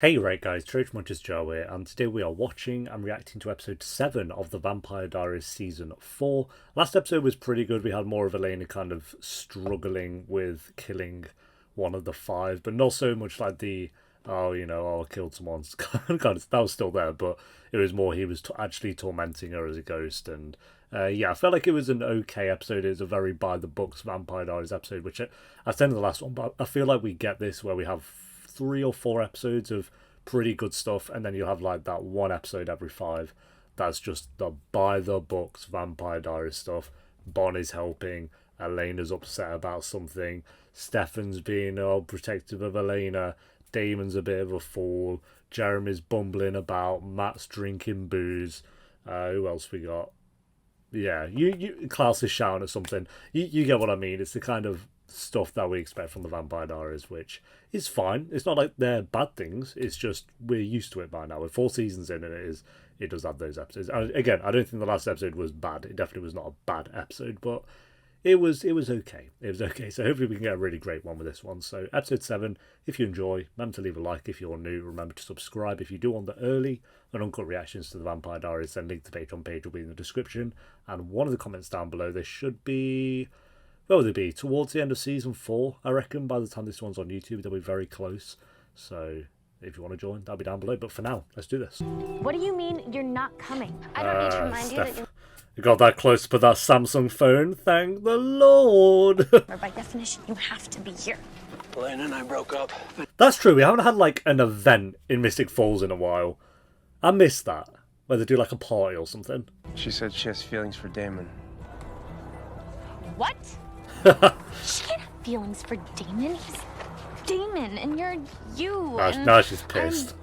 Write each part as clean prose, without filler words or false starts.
Hey right guys, Trade Munchers Joe here, and today we are watching and reacting to episode 7 of the Vampire Diaries season 4. Last episode was pretty good. We had more of Elena kind of struggling with killing one of the 5, but not so much like the, I killed someone kind of, that was still there, but it was more he was actually tormenting her as a ghost. And I felt like it was an okay episode. It was a very by the books Vampire Diaries episode, which I said in the last one, but I feel like we get this where we have 3 or 4 episodes of pretty good stuff, and then you'll have like that one episode every 5 that's just the by the books Vampire Diaries stuff. Bonnie's helping, Elena's upset about something, Stefan's being protective of Elena, Damon's a bit of a fool, Jeremy's bumbling about, Matt's drinking booze. Who else we got? Yeah, Klaus is shouting at something. You get what I mean. It's the kind of stuff that we expect from the Vampire Diaries, which is fine. It's not like they're bad things. It's just we're used to it by now. We're 4 seasons in, and it does have those episodes. And again, I don't think the last episode was bad. It definitely was not a bad episode, but it was okay. It was okay. So hopefully we can get a really great one with this one. So episode 7, if you enjoy, remember to leave a like if you're new. Remember to subscribe if you do want the early and uncut reactions to the Vampire Diaries. Then link to the Patreon page will be in the description. And one of the comments down below, there should be... Where will they be? Towards the end of season 4, I reckon. By the time this one's on YouTube, they'll be very close. So if you want to join, that'll be down below. But for now, let's do this. What do you mean you're not coming? I don't need to remind you that you got that close to put that Samsung phone. Thank the Lord. by definition, you have to be here. Elena and I broke up. That's true. We haven't had like an event in Mystic Falls in a while. I missed that. Where they do like a party or something. She said she has feelings for Damon. What? She can't have feelings for Damon. He's Damon, and you're you. Now she's pissed.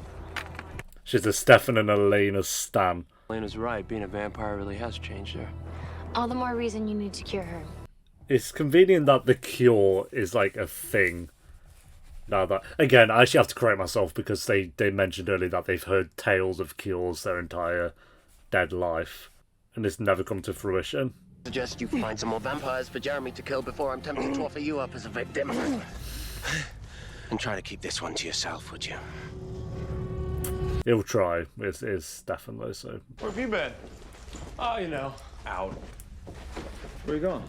She's a Stefan and Elena stan. Elena's right. Being a vampire really has changed her. All the more reason you need to cure her. It's convenient that the cure is like a thing. Now that, again, I actually have to correct myself because they mentioned earlier that they've heard tales of cures their entire dead life, and it's never come to fruition. Suggest you find some more vampires for Jeremy to kill before I'm tempted to offer you up as a victim. And try to keep this one to yourself, would you? He'll try. It's Stefan though, so. Where have you been? Oh, you know, out. Where are you going?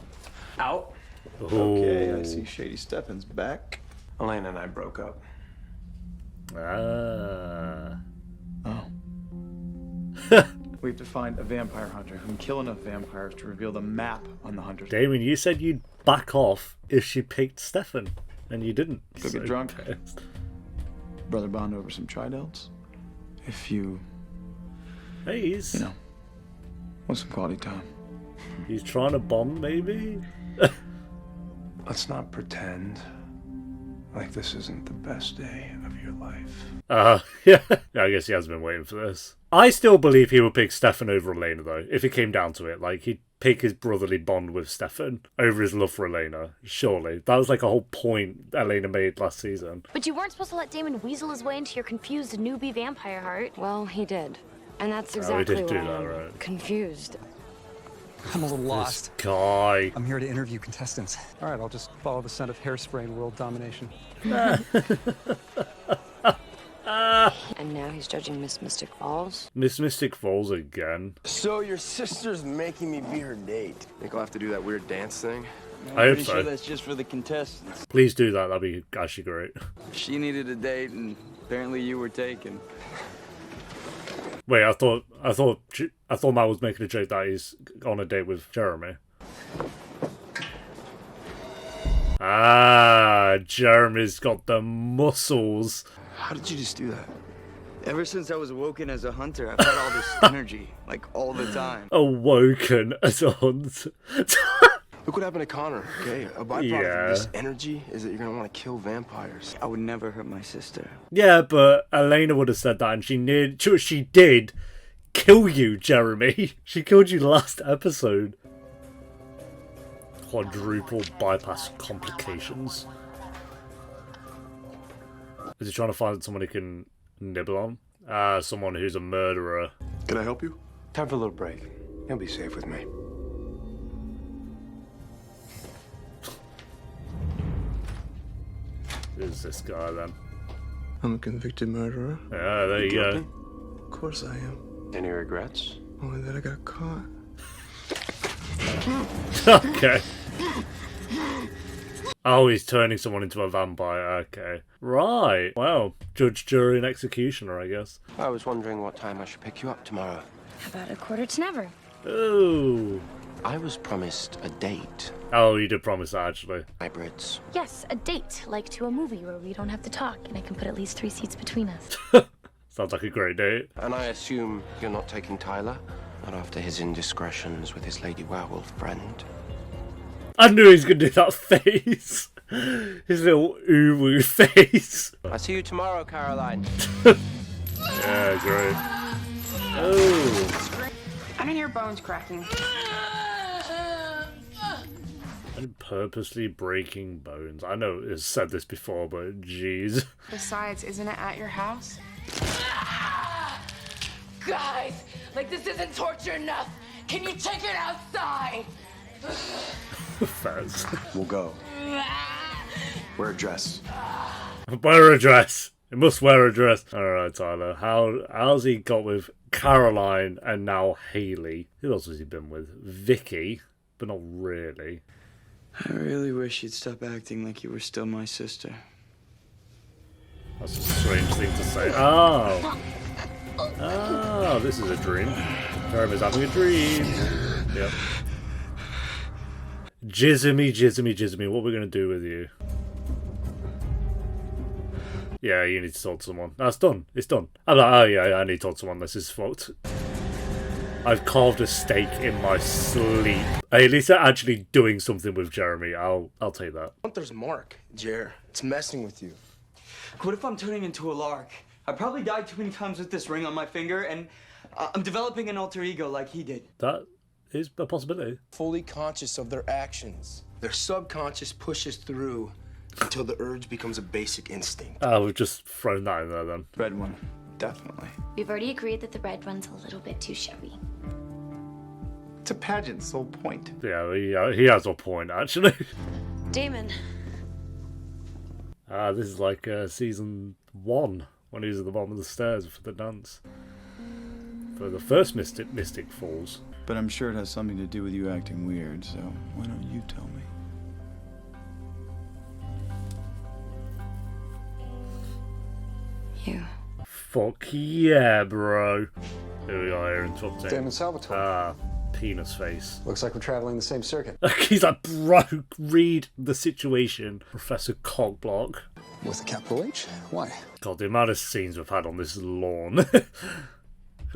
Out. Okay, I see Shady Stefan's back. Elena and I broke up. Ah. Oh. We have to find a vampire hunter who can kill enough vampires to reveal the map on the hunter's. Damon, you said you'd back off if she picked Stefan, and you didn't. Go get drunk. Brother bond over some tridelts. If you... Hey, he's... You know, want some quality time. He's trying to bond, maybe? Let's not pretend like this isn't the best day of your life. Yeah. I guess he has been waiting for this. I still believe he would pick Stefan over Elena, though, if it came down to it. Like, he'd pick his brotherly bond with Stefan over his love for Elena, surely. That was like a whole point Elena made last season. But you weren't supposed to let Damon weasel his way into your confused newbie vampire heart. Well, he did. And that's We exactly did do why that, I'm right? confused. I'm a little lost. Guy. I'm here to interview contestants. All right, I'll just follow the scent of hairspray and world domination. And now he's judging Miss Mystic Falls. Miss Mystic Falls again. So your sister's making me be her date. Think I'll have to do that weird dance thing? I hope Pretty so. sure that's just for the contestants. Please do that. That'd be actually great. She needed a date, and apparently you were taken. Wait, I thought Matt was making a joke that he's on a date with Jeremy. Ah, Jeremy's got the muscles. How did you just do that? Ever since I was awoken as a hunter, I've had all this energy, like all the time. Awoken as a hunter. Look what happened to Connor, okay? A byproduct Yeah. of this energy is that you're gonna want to kill vampires. I would never hurt my sister. Yeah, but Elena would have said that, and she did kill you, Jeremy. She killed you last episode. Quadruple bypass complications. Is he trying to find someone he can nibble on? Someone who's a murderer. Can I help you? Time for a little break. You'll be safe with me. Who's this guy then? I'm a convicted murderer. Yeah, there you go. Of course I am. Any regrets? Only that I got caught. Okay. Oh, he's turning someone into a vampire. Okay. Right. Well, judge, jury, and executioner, I guess. I was wondering what time I should pick you up tomorrow. How about a quarter to never? Ooh. I was promised a date. Oh, you did promise that, actually. Hybrids. Yes, a date, like to a movie where we don't have to talk and I can put at least 3 seats between us. Sounds like a great date. And I assume you're not taking Tyler? Not after his indiscretions with his lady werewolf friend. I knew he was going to do that face. His little uwu face. I see you tomorrow, Caroline. Yeah, great. Oh. I can hear bones cracking. And purposely breaking bones. I know it's said this before, but jeez. Besides, isn't it at your house? Guys, like this isn't torture enough. Can you take it outside? Fez. We'll go. Wear a dress. Wear a dress. He must wear a dress. Alright, Tyler. How's he got with Caroline and now Hayley? Who else has he been with? Vicky, but not really. I really wish you'd stop acting like you were still my sister. That's a strange thing to say. Oh. Oh, this is a dream. Jeremy's having a dream. Yep. Jizzy, what are we going to do with you? Yeah, you need to talk to someone. That's done. It's done. I'm like, oh yeah, I need to talk to someone. This is fucked. I've carved a stake in my sleep. Hey, at least they're actually doing something with Jeremy. I'll take that. There's Mark, Jer. It's messing with you. What if I'm turning into a lark? I probably died too many times with this ring on my finger, and I'm developing an alter ego like he did. That is a possibility. Fully conscious of their actions. Their subconscious pushes through until the urge becomes a basic instinct. Oh, we've just thrown that in there then. Red one. Definitely. We've already agreed that the red one's a little bit too showy. It's a pageant, it's the whole point. Yeah, he has a point, actually. Damon. This is like season 1, when he was at the bottom of the stairs for the dance. For the first Mystic Falls. But I'm sure it has something to do with you acting weird, so why don't you tell me? You. Fuck yeah, bro. Here we are here in top 10. Damon Salvatore. Penis face. Looks like we're traveling the same circuit. He's like, bro, read the situation. Professor Cockblock. With a capital H? Why? God, the amount of scenes we've had on this lawn.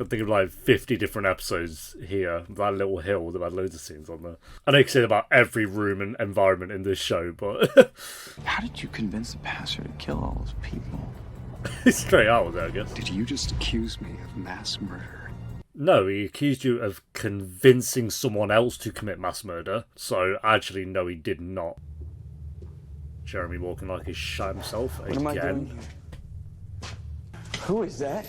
I think of like 50 different episodes here. That little hill, they've had loads of scenes on there. I know you can say about every room and environment in this show, but... How did you convince the pastor to kill all those people? Straight out with it, I guess. Did you just accuse me of mass murder? No, he accused you of convincing someone else to commit mass murder. So, actually, no, he did not. Jeremy walking like he shot himself again. What am I doing here? Who is that?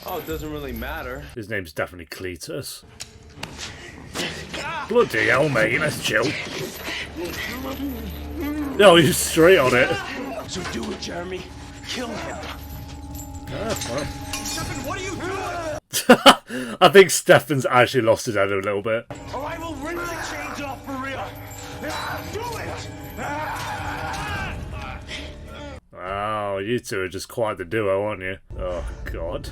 Oh, it doesn't really matter. His name's definitely Cletus. Bloody hell, mate, let's chill. No, he's straight on it. So do it, Jeremy. Kill him. Stefan, what are you doing? I think Stefan's actually lost his head a little bit. Or I will rip the chains off for real. Do it! Wow, you two are just quite the duo, aren't you? Oh, God.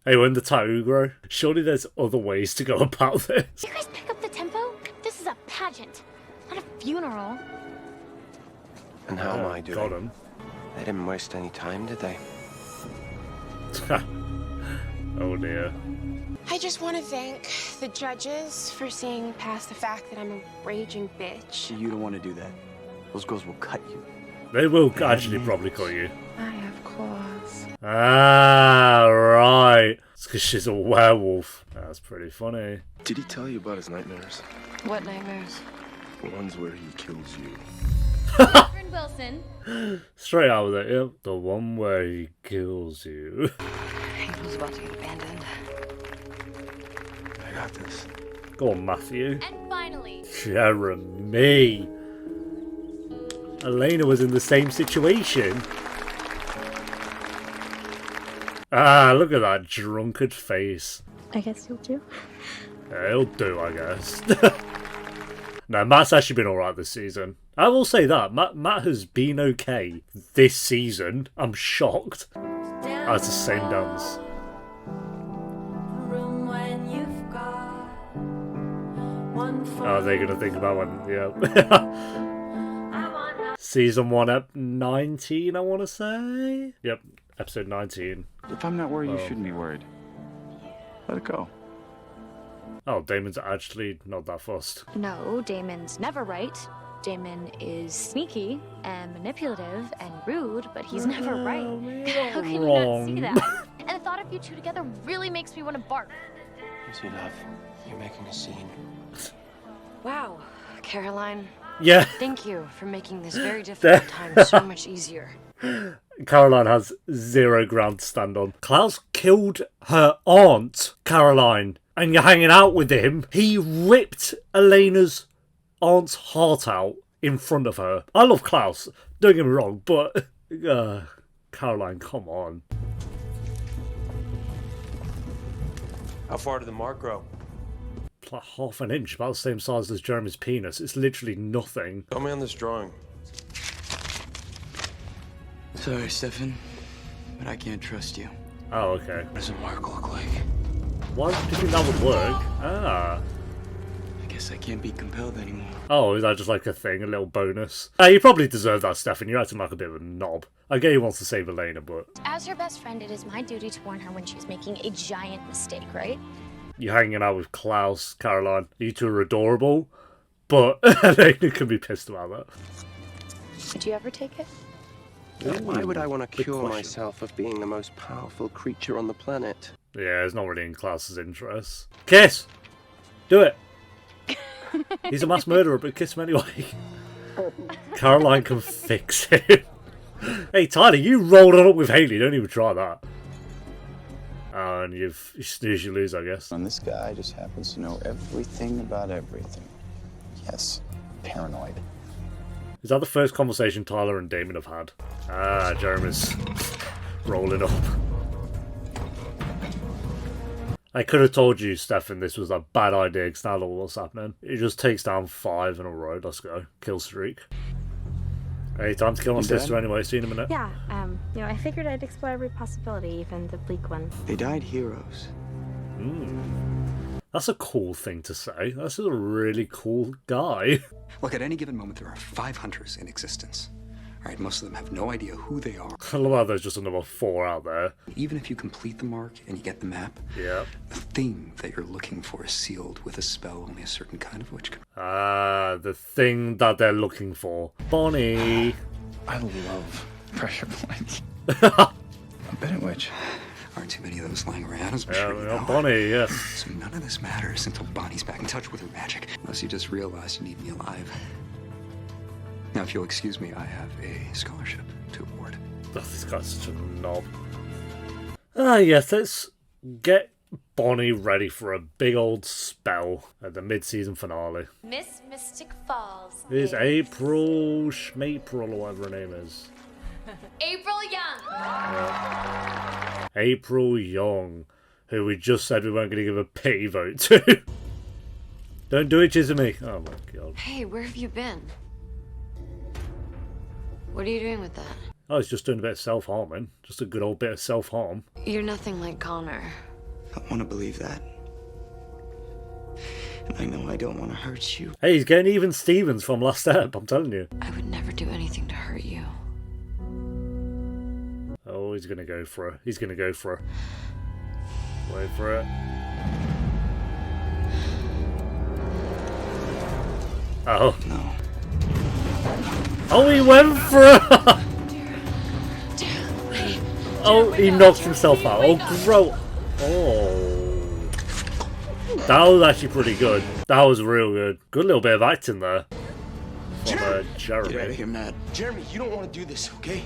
Hey, we're in the Taugro. Surely there's other ways to go about this. You guys pick up the tempo? This is a pageant, not a funeral. And how am I doing? Got him. They didn't waste any time, did they? Oh, dear. I just want to thank the judges for seeing past the fact that I'm a raging bitch. You don't want to do that. Those girls will cut you. They will actually probably cut you. I have claws. Ah, right. It's because she's a werewolf. That's pretty funny. Did he tell you about his nightmares? What nightmares? The ones where he kills you. Reverend Wilson. Straight out with it, yep. The one where he kills you. He was about to get abandoned. I got this. Go on, Matthew. And finally, Jeremy. Elena was in the same situation. Ah, look at that drunkard face. I guess you'll do. Yeah, he'll do, I guess. No, Matt's actually been alright this season. I will say that. Matt has been okay this season. I'm shocked. Oh, it's the same dance. Oh, they're gonna think about one, yeah. Season 1, ep 19, I want to say? Yep, episode 19. If I'm not worried, you shouldn't be worried. Let it go. Oh, Damon's actually not that fussed. No, Damon's never right. Damon is sneaky and manipulative and rude, but he's never right. How can you not see that? And the thought of you two together really makes me want to bark. Easy, love. You're making a scene. Wow, Caroline. Yeah. Thank you for making this very difficult time so much easier. Caroline has 0 ground to stand on. Klaus killed her aunt, Caroline, and you're hanging out with him. He ripped Elena's aunt's heart out in front of her. I love Klaus, don't get me wrong, but Caroline, come on. How far did the mark grow? Like half an inch, about the same size as Jeremy's penis. It's literally nothing. Show me on this drawing. Sorry, Stefan, but I can't trust you. Oh, okay. What does a mark look like? Why do you think that would work? Ah. I guess I can't be compelled anymore. Oh, is that just like a thing, a little bonus? You probably deserve that, Stefan. You're acting like a bit of a knob. I get he wants to save Elena, but... As your best friend, it is my duty to warn her when she's making a giant mistake, right? You're hanging out with Klaus, Caroline. You two are adorable, but Elena can be pissed about that. Would you ever take it? Why would I want to cure myself of being the most powerful creature on the planet? Yeah, it's not really in Klaus's interest. Kiss! Do it! He's a mass murderer, but kiss him anyway. Caroline can fix it. Hey, Tyler, you rolled it up with Hayley. Don't even try that. And you snooze, you lose, I guess. And this guy just happens to know everything about everything. Yes, paranoid. Is that the first conversation Tyler and Damon have had? Ah, Jeremy's rolling up. I could have told you, Stefan, this was a bad idea, because now look what's happening. It just takes down 5 in a row. Let's go. Kill streak. Hey, time to kill my sister anyway. See you in a minute. Yeah, you know, I figured I'd explore every possibility, even the bleak ones. They died heroes. That's a cool thing to say. That's a really cool guy. Look, at any given moment, there are 5 hunters in existence. All right, most of them have no idea who they are. I love how there's just another 4 out there. Even if you complete the mark and you get the map, yeah, the thing that you're looking for is sealed with a spell only a certain kind of witch can. Ah, the thing that they're looking for. Bonnie. I love pressure points. A bit of which. Aren't too many of those lying around, as I'm Yeah, sure you know. Bonnie, yes. So none of this matters until Bonnie's back in touch with her magic. Unless you just realize you need me alive. Now, if you'll excuse me, I have a scholarship to award. Oh, this guy's such a knob. Ah, yes, let's get Bonnie ready for a big old spell at the mid-season finale. Miss Mystic Falls. It's April Schmapril, or whatever her name is. April Young. Yeah. April Young, who we just said we weren't going to give a pity vote to. Don't do it, Chizumi. Oh my god. Hey, where have you been? What are you doing with that? I was just doing a bit of self-harming. Just a good old bit of self-harm. You're nothing like Connor. I want to believe that. And I know I don't want to hurt you. Hey, he's getting even Stevens from last step, I'm telling you. I would never do anything to hurt you. Oh, he's going to go for her. He's going to go for her. Wait for it. Oh. No. Oh, he went for it! Oh, he knocked himself out. Oh, grow. Oh. That was actually pretty good. That was real good. Good little bit of acting there. From Jeremy. Get out of here, Matt. Jeremy, you don't want to do this, okay?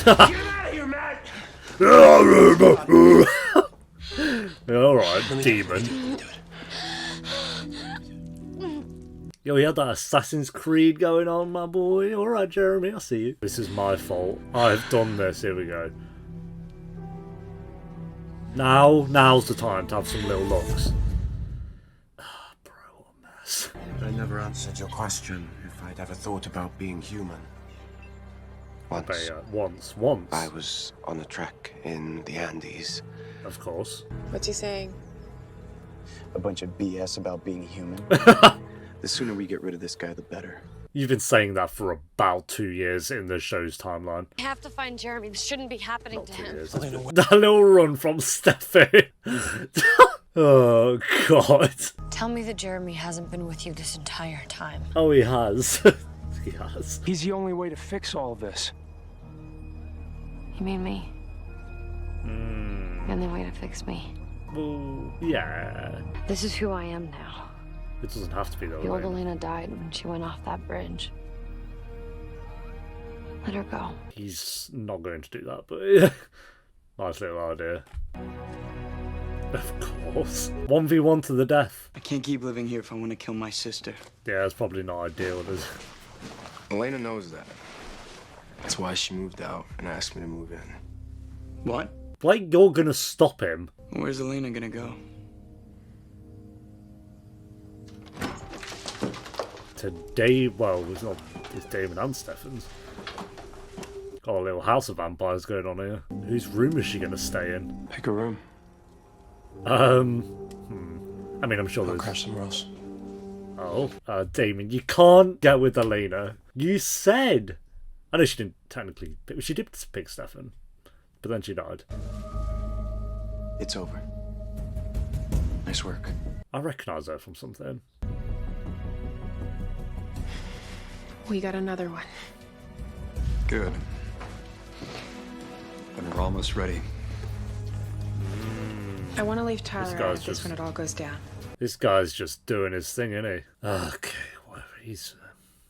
Get out of here, Matt! Alright, demon. Yo, you had that Assassin's Creed going on, my boy. Alright, Jeremy, I see you. This is my fault. I've done this. Here we go. Now's the time to have some little looks. Ah, bro, what a mess. I never answered your question if I'd ever thought about being human. Once. I was on a trek in the Andes. Of course. What's he saying? A bunch of BS about being human. The sooner we get rid of this guy, the better. You've been saying that for about 2 years in the show's timeline. I have to find Jeremy. This shouldn't be happening to him. That little run from Stefan. Oh, God. Tell me that Jeremy hasn't been with you this entire time. Oh, he has. He has. He's the only way to fix all this. You mean me? The only way to fix me. Well, yeah. This is who I am now. It doesn't have to be though. The old Elena died when she went off that bridge. Let her go. He's not going to do that, but yeah. Nice little idea. Of course. 1v1 to the death. I can't keep living here if I want to kill my sister. Yeah, that's probably not ideal, is it? Elena knows that. That's why she moved out and asked me to move in. What? Like, you're gonna stop him. Where's Elena gonna go? Today, well, it's Damon and Stefan's. Got a little house of vampires going on here. Whose room is she gonna stay in? Pick a room. I mean, I'm sure I'll there's... crash somewhere else. Oh, Damon, you can't get with Elena. You said... I know she didn't technically pick... She did pick Stefan, but then she died. It's over. Nice work. I recognise her from something. We got another one. Good. Then we're almost ready. I want to leave Tyler out guy's of this just- when it all goes down. This guy's just doing his thing, isn't he? Okay, whatever. He's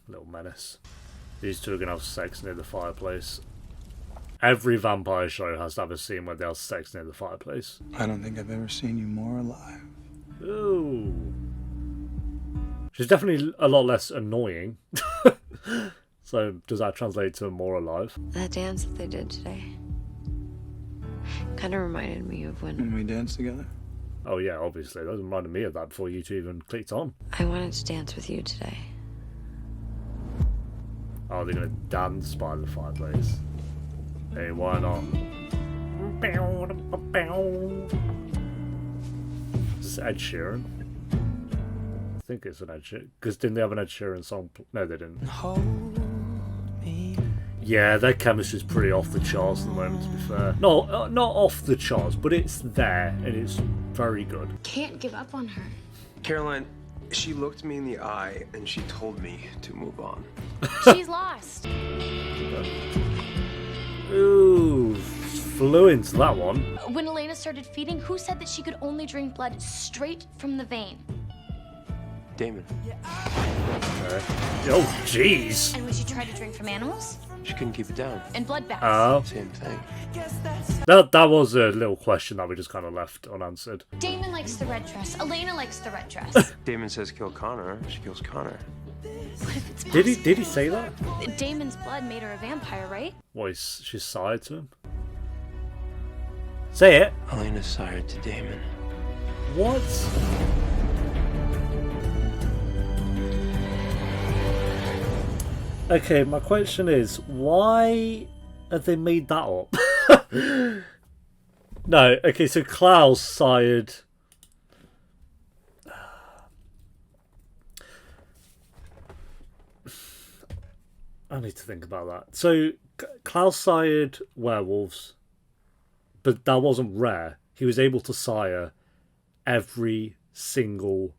a little menace. These two are going to have sex near the fireplace. Every vampire show has to have a scene where they have sex near the fireplace. I don't think I've ever seen you more alive. Ooh. She's definitely a lot less annoying. So, does that translate to more alive? That dance that they did today kind of reminded me of when we danced together? Oh yeah, obviously. That reminded me of that before you two even clicked on. I wanted to dance with you today. Oh, they're going to dance by the fireplace. Hey, why not? Is this Ed Sheeran? I think it's an Ed Sheeran. Because didn't they have an Ed Sheeran song? No, they didn't. Yeah, their chemistry's pretty off the charts at the moment, to be fair. No, not off the charts, but it's there, and it's very good. Can't give up on her. Caroline, she looked me in the eye and she told me to move on. She's lost. Ooh, flew into that one. When Elena started feeding, who said that she could only drink blood straight from the vein? Damon. Oh, jeez. And when she tried to drink from animals? She couldn't keep it down. And blood baths. Same thing. That was a little question that we just kind of left unanswered. Damon likes the red dress. Elena likes the red dress. Damon says kill Connor. She kills Connor. What if it's Did he say that? Damon's blood made her a vampire, right? What, she's sired to him? Say it. Elena's sired to Damon. What? Okay, my question is, why have they made that up? No, okay, so Klaus sired... I need to think about that. So, Klaus sired werewolves, but that wasn't rare. He was able to sire every single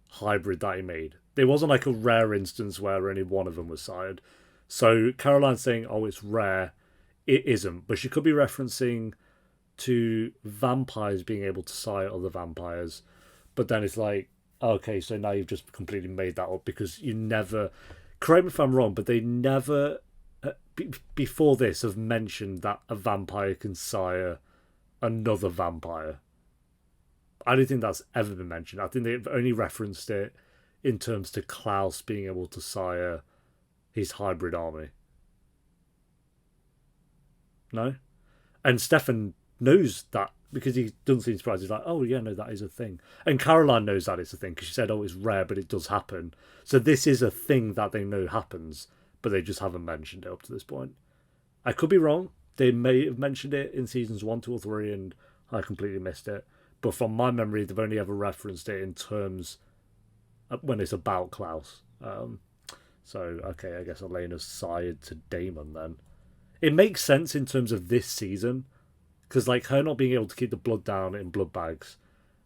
hybrid that he made. There wasn't like a rare instance where only one of them was sired. So Caroline's saying, oh, it's rare. It isn't. But she could be referencing to vampires being able to sire other vampires. But then it's like, okay, so now you've just completely made that up because you never... Correct me if I'm wrong, but they never, before this, have mentioned that a vampire can sire another vampire. I don't think that's ever been mentioned. I think they've only referenced it in terms to Klaus being able to sire his hybrid army. No? And Stefan knows that because he doesn't seem surprised. He's like, oh, yeah, no, that is a thing. And Caroline knows that it's a thing because she said, oh, it's rare, but it does happen. So this is a thing that they know happens, but they just haven't mentioned it up to this point. I could be wrong. They may have mentioned it in seasons 1, 2, or 3, and I completely missed it. But from my memory, they've only ever referenced it in terms when it's about Klaus. So, okay, I guess Elena's sired to Damon then. It makes sense in terms of this season, because like her not being able to keep the blood down in blood bags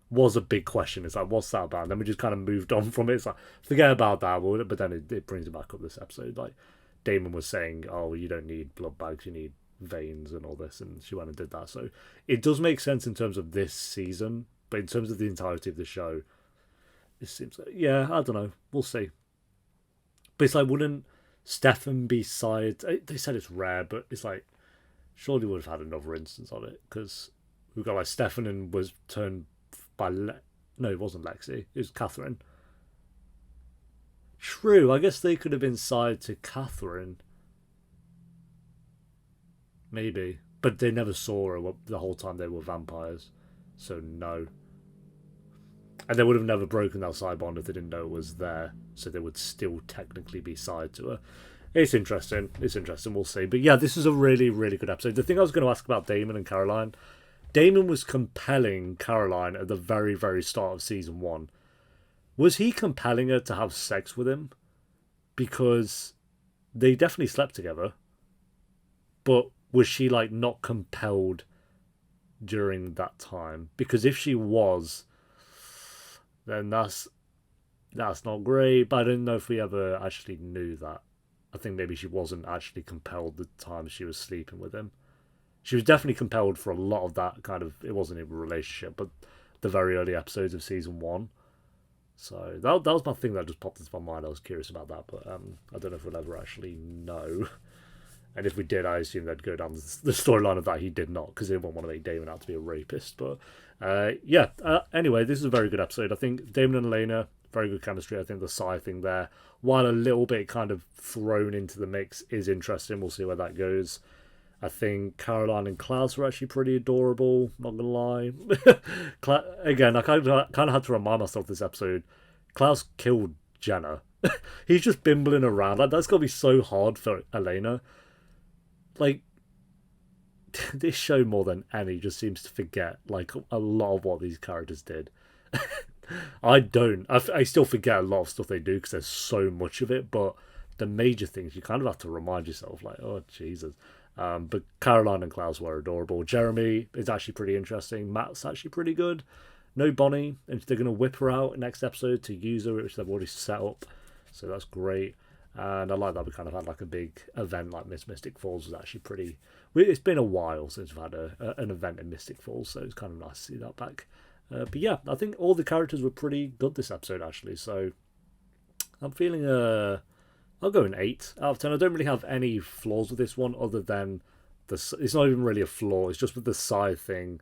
was a big question. It's like, what's that about? And then we just kind of moved on from it. It's like, forget about that. But then it brings it back up this episode. Like Damon was saying, oh, you don't need blood bags, you need veins and all this, and she went and did that. So it does make sense in terms of this season, but in terms of the entirety of the show, it seems like, yeah, I don't know. We'll see. But it's like, wouldn't Stefan be sired? They said it's rare, but it's like, surely would have had another instance of it, because we've got like Stefan and was turned by no, it wasn't Lexi, it was Catherine. True, I guess they could have been sired to Catherine, maybe, but they never saw her the whole time they were vampires, so no. And they would have never broken that side bond if they didn't know it was there, so they would still technically be sired to her. It's interesting. It's interesting. We'll see. But yeah, this is a really, really good episode. The thing I was going to ask about Damon and Caroline, Damon was compelling Caroline at the very, very start of season 1. Was he compelling her to have sex with him? Because they definitely slept together. But was she like not compelled during that time? Because if she was, then that's not great. But I don't know if we ever actually knew that. I think maybe she wasn't actually compelled the time she was sleeping with him. She was definitely compelled for a lot of that kind of, it wasn't even a relationship, but the very early episodes of season 1. So that was my thing that just popped into my mind. I was curious about that, but I don't know if we'll ever actually know. And if we did, I assume they'd go down the storyline of that he did not, because they wouldn't want to make Damon out to be a rapist. But anyway, this is a very good episode. I think Damon and Elena, very good chemistry. I think the Psy thing there, while a little bit kind of thrown into the mix, is interesting. We'll see where that goes. I think Caroline and Klaus are actually pretty adorable, not gonna lie. Again, I kind of had to remind myself this episode, Klaus killed Jenna. He's just bimbling around. Like, that's gotta be so hard for Elena. Like, this show more than any just seems to forget like a lot of what these characters did. I don't. I still forget a lot of stuff they do because there's so much of it, but the major things you kind of have to remind yourself, like, oh, Jesus. But Caroline and Klaus were adorable. Jeremy is actually pretty interesting. Matt's actually pretty good. No Bonnie, and they're going to whip her out next episode to use her, which they've already set up. So that's great. And I like that we kind of had like a big event like Miss Mystic Falls was actually pretty... It's been a while since we've had an event in Mystic Falls, so it's kind of nice to see that back. But yeah, I think all the characters were pretty good this episode, actually. So I'm feeling I'll go an 8 out of 10. I don't really have any flaws with this one other than it's not even really a flaw. It's just with the side thing.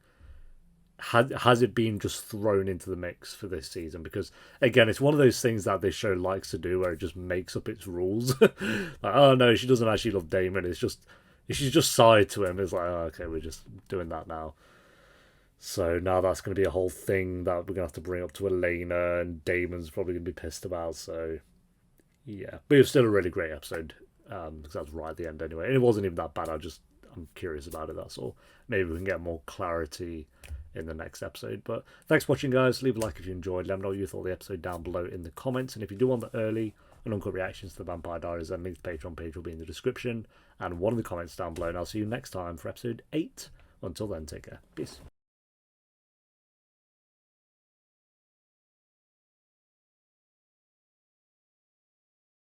Has it been just thrown into the mix for this season? Because again, it's one of those things that this show likes to do where it just makes up its rules. Like, oh no, she doesn't actually love Damon. She's just side to him. It's like, oh, okay, we're just doing that now. So now that's going to be a whole thing that we're going to have to bring up to Elena, and Damon's probably going to be pissed about. So yeah, but it was still a really great episode because that was right at the end anyway. And it wasn't even that bad. I'm curious about it. That's all. Maybe we can get more clarity in the next episode. But thanks for watching, guys. Leave a like if you enjoyed. Let me know what you thought of the episode down below in the comments. And if you do want the early and uncut reactions to the Vampire Diaries, then link to the Patreon page will be in the description and one of the comments down below. And I'll see you next time for episode 8. Until then, take care. Peace.